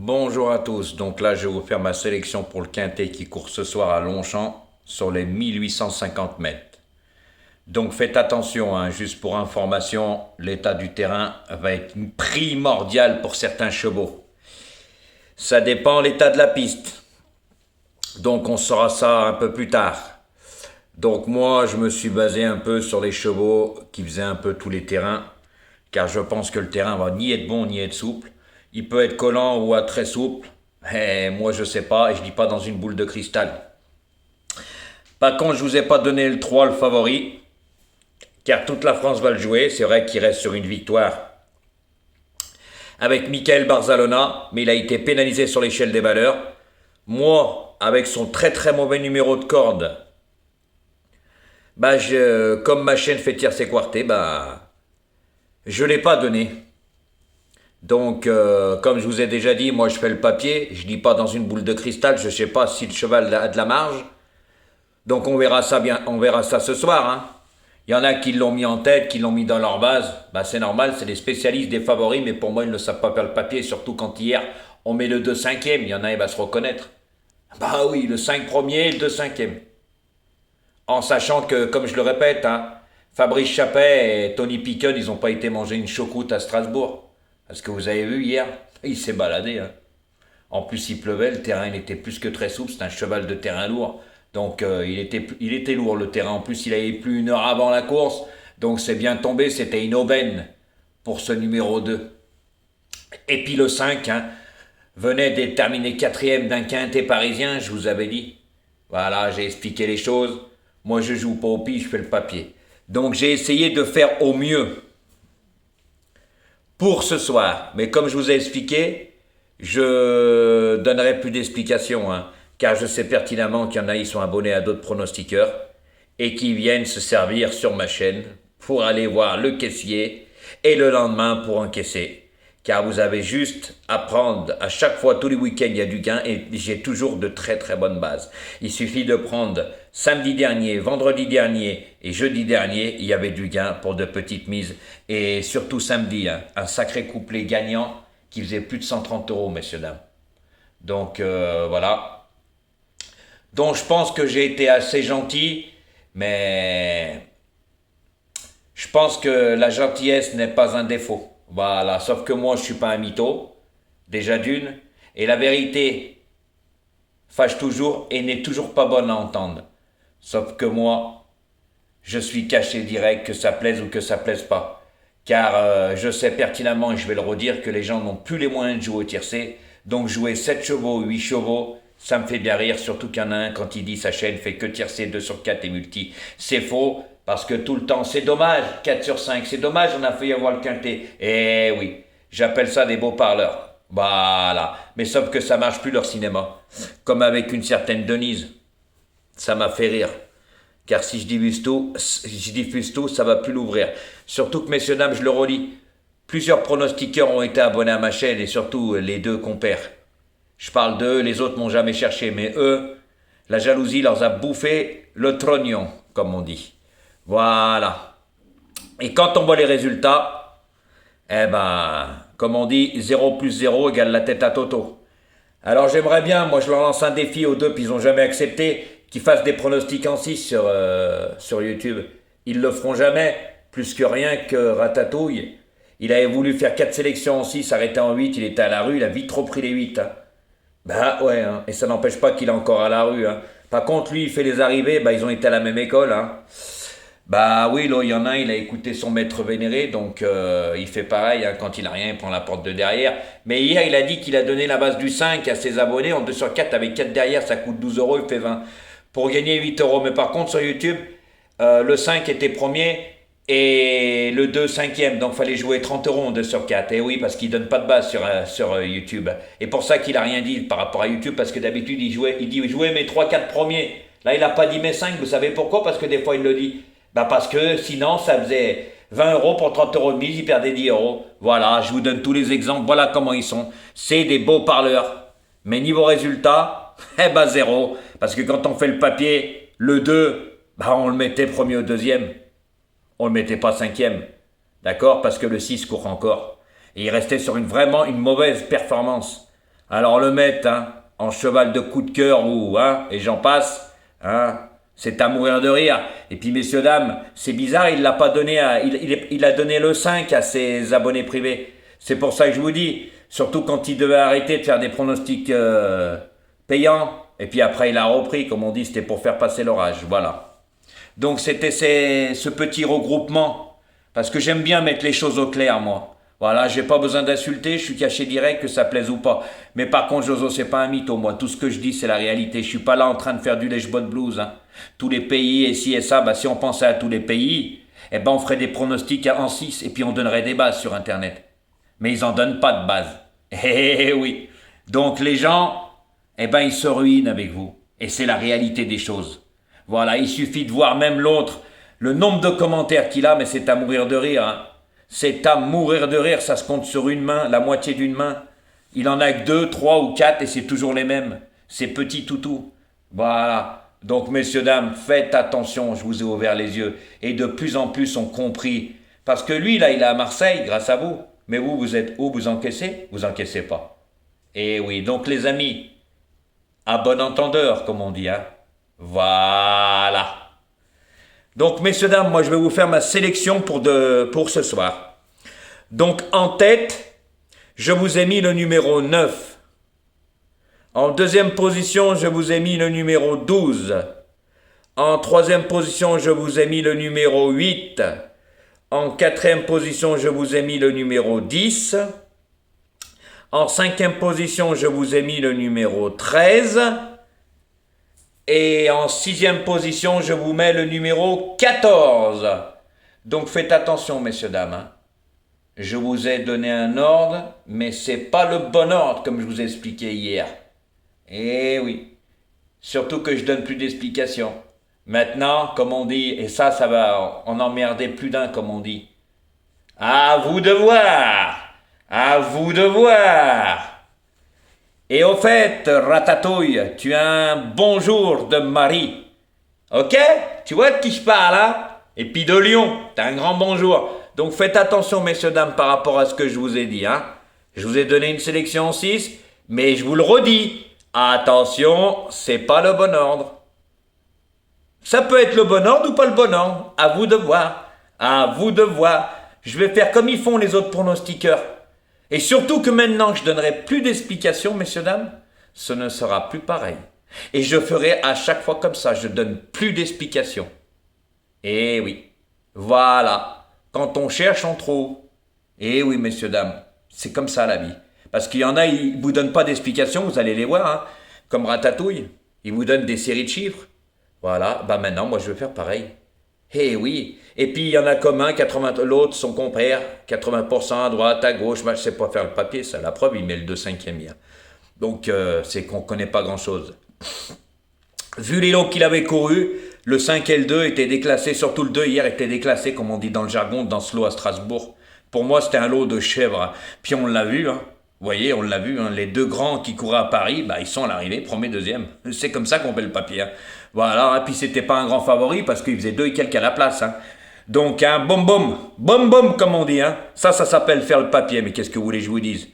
Bonjour à tous, donc là je vais vous faire ma sélection pour le Quintet qui court ce soir à Longchamp sur les 1850 mètres. Donc faites attention, hein, juste pour information, l'état du terrain va être primordial pour certains chevaux. Ça dépend de l'état de la piste, donc on saura ça un peu plus tard. Donc moi je me suis basé un peu sur les chevaux qui faisaient un peu tous les terrains, car je pense que le terrain va ni être bon ni être souple. Il peut être collant ou très souple. Et moi, je sais pas, et je dis pas dans une boule de cristal. Par contre, je vous ai pas donné le 3, le favori, car toute la France va le jouer. C'est vrai qu'il reste sur une victoire avec Michael Barzalona, mais il a été pénalisé sur l'échelle des valeurs. Moi, avec son très très mauvais numéro de corde, comme ma chaîne fait tiercé quarté, je l'ai pas donné. Donc, comme je vous ai déjà dit, moi je fais le papier, je dis pas dans une boule de cristal, je sais pas si le cheval a de la marge. Donc on verra ça bien, on verra ça ce soir. Hein. Il y en a qui l'ont mis en tête, qui l'ont mis dans leur base. C'est normal, c'est des spécialistes des favoris, mais pour moi ils ne savent pas faire le papier, surtout quand hier on met le 2 cinquième, il y en a, il va se reconnaître. Bah oui, le 5 premier, le 2 cinquième. En sachant que, comme je le répète, hein, Fabrice Chappet et Tony Picken, ils n'ont pas été manger une choucroute à Strasbourg. Parce que vous avez vu hier, il s'est baladé. Hein. En plus, il pleuvait, le terrain il était plus que très souple, c'est un cheval de terrain lourd. Donc il était lourd le terrain. En plus, il avait plu une heure avant la course. Donc c'est bien tombé, c'était une aubaine pour ce numéro 2. Et puis le 5, hein, venait d'être terminé quatrième d'un quintet parisien, je vous avais dit. Voilà, j'ai expliqué les choses. Moi, je joue pas au pif, je fais le papier. Donc j'ai essayé de faire au mieux pour ce soir. Mais comme je vous ai expliqué, je donnerai plus d'explications, hein, car je sais pertinemment qu'il y en a qui sont abonnés à d'autres pronostiqueurs et qui viennent se servir sur ma chaîne pour aller voir le caissier et le lendemain pour encaisser. Car vous avez juste à prendre, à chaque fois, tous les week-ends, il y a du gain et j'ai toujours de très très bonnes bases. Il suffit de prendre samedi dernier, vendredi dernier et jeudi dernier, il y avait du gain pour de petites mises. Et surtout samedi, hein, un sacré couplet gagnant qui faisait plus de 130 euros, messieurs, dames. Donc voilà. Donc je pense que j'ai été assez gentil, mais je pense que la gentillesse n'est pas un défaut. Voilà, sauf que moi je suis pas un mytho, déjà d'une, et la vérité fâche toujours et n'est toujours pas bonne à entendre. Sauf que moi, je suis caché direct, que ça plaise ou que ça plaise pas. Car je sais pertinemment, et je vais le redire, que les gens n'ont plus les moyens de jouer au tiercé. Donc jouer 7 chevaux, 8 chevaux, ça me fait bien rire, surtout qu'il y en a un, quand il dit sa chaîne fait que tiercé 2 sur 4 et multi. C'est faux, parce que tout le temps, c'est dommage, 4 sur 5, c'est dommage, on a failli avoir le quintet. Eh oui, j'appelle ça des beaux parleurs. Voilà, mais sauf que ça marche plus leur cinéma. Comme avec une certaine Denise. Ça m'a fait rire. Car si je diffuse tout, ça va plus l'ouvrir. Surtout que, messieurs, dames, je le relis. Plusieurs pronostiqueurs ont été abonnés à ma chaîne et surtout les deux compères. Je parle d'eux, les autres m'ont jamais cherché, mais eux, la jalousie leur a bouffé le trognon, comme on dit. Voilà. Et quand on voit les résultats, comme on dit, 0 plus 0 égale la tête à Toto. Alors j'aimerais bien, moi je leur lance un défi aux deux, puis ils n'ont jamais accepté, qu'ils fassent des pronostics en 6 sur YouTube. Ils le feront jamais, plus que rien que Ratatouille. Il avait voulu faire 4 sélections en 6, arrêté en 8, il était à la rue, il a vite trop pris les 8. Hein. Ouais, hein, et ça n'empêche pas qu'il est encore à la rue. Hein. Par contre, lui, il fait les arrivées, ils ont été à la même école. Hein. Oui, là, il y en a un, il a écouté son maître vénéré, donc il fait pareil, hein, quand il a rien, il prend la porte de derrière. Mais hier, il a dit qu'il a donné la base du 5 à ses abonnés, en 2 sur 4, avec 4 derrière, ça coûte 12 euros, il fait 20. Pour gagner 8 euros. Mais par contre, sur YouTube, le 5 était premier et le 2 cinquième, donc fallait jouer 30 euros en 2 sur 4. Et oui, parce qu'il donne pas de base sur YouTube. Et pour ça qu'il a rien dit par rapport à YouTube, parce que d'habitude, il dit jouer mes 3-4 premiers. Là, il a pas dit mes 5, vous savez pourquoi? Parce que des fois, il le dit. Parce que sinon, ça faisait 20 euros pour 30 euros de mise, il perdait 10 euros. Voilà, je vous donne tous les exemples, voilà comment ils sont. C'est des beaux parleurs. Mais niveau résultat, zéro. Parce que quand on fait le papier, le 2, on le mettait premier au deuxième. On le mettait pas cinquième. D'accord? Parce que le 6 court encore. Et il restait sur vraiment une mauvaise performance. Alors le mettre en cheval de coup de cœur ou et j'en passe, c'est à mourir de rire. Et puis messieurs dames, c'est bizarre, il l'a pas donné il a donné le 5 à ses abonnés privés. C'est pour ça que je vous dis, surtout quand il devait arrêter de faire des pronostics payants. Et puis après il a repris, comme on dit, c'était pour faire passer l'orage. Voilà. Donc c'était ce petit regroupement. Parce que j'aime bien mettre les choses au clair, moi. Voilà, j'ai pas besoin d'insulter, je suis caché direct, que ça plaise ou pas. Mais par contre, Jojo, c'est pas un mytho, moi. Tout ce que je dis, c'est la réalité. Je suis pas là en train de faire du lèche-botte blues. Tous les pays, et ci et ça, si on pensait à tous les pays, on ferait des pronostics en 6 et puis on donnerait des bases sur Internet. Mais ils en donnent pas de base. Eh oui. Donc les gens, ils se ruinent avec vous. Et c'est la réalité des choses. Voilà, il suffit de voir même l'autre, le nombre de commentaires qu'il a, mais c'est à mourir de rire. C'est à mourir de rire, ça se compte sur une main, la moitié d'une main. Il en a que 2, 3 ou 4 et c'est toujours les mêmes. C'est petit toutou. Voilà. Donc messieurs, dames, faites attention, je vous ai ouvert les yeux. Et de plus en plus ont compris. Parce que lui, là, il est à Marseille, grâce à vous. Mais vous, vous êtes où? Vous encaissez? Vous encaissez pas. Et oui, donc les amis, à bon entendeur, comme on dit. Voilà. Donc, messieurs, dames, moi, je vais vous faire ma sélection pour ce soir. Donc, en tête, je vous ai mis le numéro 9. En deuxième position, je vous ai mis le numéro 12. En troisième position, je vous ai mis le numéro 8. En quatrième position, je vous ai mis le numéro 10. En cinquième position, je vous ai mis le numéro 13. Et en sixième position, je vous mets le numéro 14. Donc faites attention, messieurs, dames. Je vous ai donné un ordre, mais c'est pas le bon ordre, comme je vous ai expliqué hier. Eh oui. Surtout que je donne plus d'explications. Maintenant, comme on dit, et ça va en emmerder plus d'un, comme on dit. À vous de voir. À vous de voir. Et au fait, Ratatouille, tu as un bonjour de Marie. Ok? Tu vois de qui je parle, Et puis de Lyon, t'as un grand bonjour. Donc faites attention, messieurs, dames, par rapport à ce que je vous ai dit, Je vous ai donné une sélection en 6, mais je vous le redis. Attention, c'est pas le bon ordre. Ça peut être le bon ordre ou pas le bon ordre. À vous de voir. À vous de voir. Je vais faire comme ils font les autres pronostiqueurs. Et surtout que maintenant je donnerai plus d'explications, messieurs, dames, ce ne sera plus pareil. Et je ferai à chaque fois comme ça, je donne plus d'explications. Eh oui, voilà, quand on cherche, on trouve. Eh oui, messieurs, dames, c'est comme ça la vie. Parce qu'il y en a, ils ne vous donnent pas d'explications, vous allez les voir, comme Ratatouille. Ils vous donnent des séries de chiffres. Voilà, maintenant, moi je vais faire pareil. Eh oui, et puis il y en a comme un, 80, l'autre, son compère, 80% à droite, à gauche, je ne sais pas faire le papier, ça, la preuve, il met le 2/5e hier. Donc c'est qu'on ne connaît pas grand-chose. Vu les lots qu'il avait couru, le 5 et le 2 étaient déclassés, surtout le 2 hier était déclassé, comme on dit dans le jargon, dans ce lot à Strasbourg. Pour moi, c'était un lot de chèvres. Puis on l'a vu, Vous voyez, on l'a vu, les deux grands qui couraient à Paris, ils sont à l'arrivée, premier, deuxième. C'est comme ça qu'on fait le papier. Voilà, et puis c'était pas un grand favori parce qu'il faisait 2 et quelques à la place. Donc, boum, comme on dit. Ça s'appelle faire le papier, mais qu'est-ce que vous voulez que je vous dise?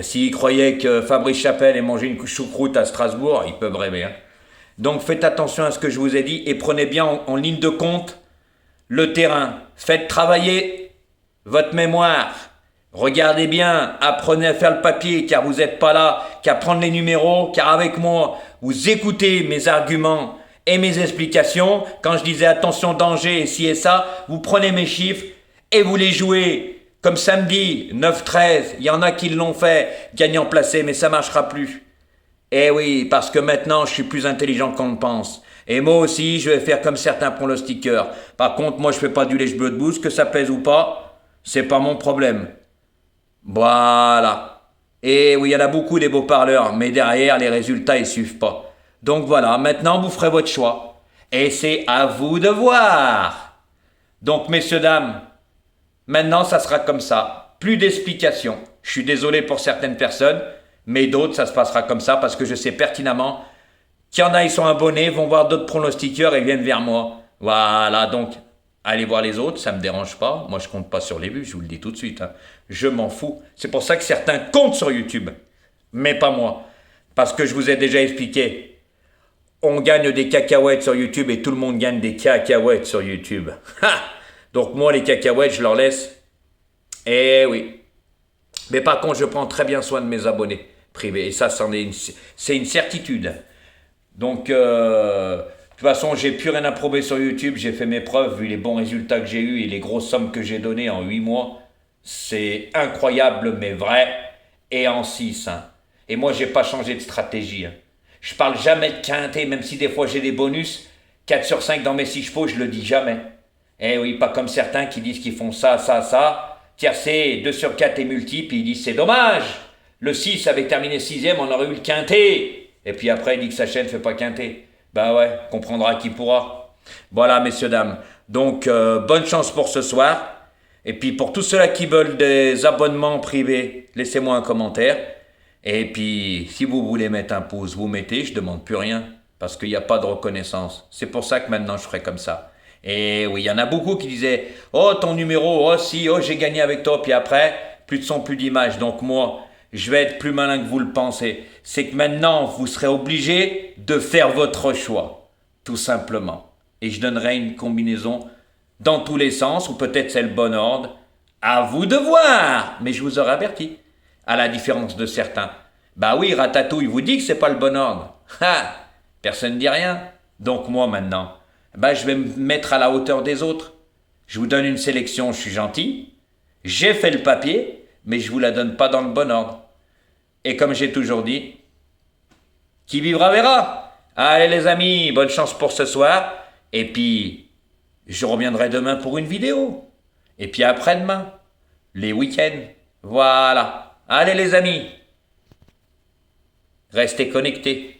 S'ils croyaient que Fabrice Chapelle ait mangé une choucroute à Strasbourg, ils peuvent rêver. Donc faites attention à ce que je vous ai dit et prenez bien en ligne de compte le terrain. Faites travailler votre mémoire. Regardez bien, apprenez à faire le papier car vous n'êtes pas là qu'à prendre les numéros, car avec moi, vous écoutez mes arguments et mes explications. Quand je disais attention danger et ci et ça, vous prenez mes chiffres et vous les jouez. Comme samedi, 9-13, il y en a qui l'ont fait, gagnant placé, mais ça ne marchera plus. Eh oui, parce que maintenant, je suis plus intelligent qu'on ne pense. Et moi aussi, je vais faire comme certains pronostiqueurs. Par contre, moi, je fais pas du lèche-bleu de bouse, que ça plaise ou pas, c'est pas mon problème. Voilà. Et oui, il y en a beaucoup des beaux parleurs, mais derrière, les résultats, ils suivent pas. Donc voilà, maintenant, vous ferez votre choix. Et c'est à vous de voir. Donc, messieurs, dames, maintenant, ça sera comme ça. Plus d'explications. Je suis désolé pour certaines personnes, mais d'autres, ça se passera comme ça parce que je sais pertinemment qu'il y en a, ils sont abonnés, vont voir d'autres pronostiqueurs et viennent vers moi. Voilà, donc, allez voir les autres, ça ne me dérange pas. Moi, je compte pas sur les vues, je vous le dis tout de suite. Je m'en fous. C'est pour ça que certains comptent sur YouTube. Mais pas moi. Parce que je vous ai déjà expliqué. On gagne des cacahuètes sur YouTube et tout le monde gagne des cacahuètes sur YouTube. Ha! Donc moi, les cacahuètes, je leur laisse. Eh oui. Mais par contre, je prends très bien soin de mes abonnés privés. Et ça, c'est une certitude. Donc, de toute façon, j'ai plus rien à prouver sur YouTube. J'ai fait mes preuves, vu les bons résultats que j'ai eus et les grosses sommes que j'ai données en 8 mois. C'est incroyable, mais vrai. Et en 6. Hein. Et moi, j'ai pas changé de stratégie. Hein. Je parle jamais de quintet, même si des fois j'ai des bonus. 4 sur 5 dans mes 6 chevaux, je le dis jamais. Eh oui, pas comme certains qui disent qu'ils font ça, ça, ça. Tiercé, 2 sur 4 et multiple, ils disent c'est dommage. Le 6 avait terminé 6ème, on aurait eu le quintet. Et puis après, il dit que sa chaîne ne fait pas quintet. Bah ouais, comprendra qui pourra. Voilà, messieurs, dames. Donc, bonne chance pour ce soir. Et puis, pour tous ceux-là qui veulent des abonnements privés, laissez-moi un commentaire. Et puis, si vous voulez mettre un pouce, vous mettez, je ne demande plus rien. Parce qu'il n'y a pas de reconnaissance. C'est pour ça que maintenant, je ferai comme ça. Et oui, il y en a beaucoup qui disaient « Oh, ton numéro, oh si, oh j'ai gagné avec toi ». Puis après, plus de son, plus d'image. Donc moi, je vais être plus malin que vous le pensez. C'est que maintenant, vous serez obligé de faire votre choix. Tout simplement. Et je donnerai une combinaison dans tous les sens, ou peut-être c'est le bon ordre. À vous de voir. Mais je vous aurais averti. À la différence de certains. Bah oui, Ratatouille vous dit que c'est pas le bon ordre. Ha! Personne ne dit rien. Donc moi maintenant, je vais me mettre à la hauteur des autres. Je vous donne une sélection, je suis gentil. J'ai fait le papier, mais je vous la donne pas dans le bon ordre. Et comme j'ai toujours dit, qui vivra verra. Allez les amis, bonne chance pour ce soir. Et puis, je reviendrai demain pour une vidéo. Et puis après-demain, les week-ends. Voilà. Allez les amis, restez connectés.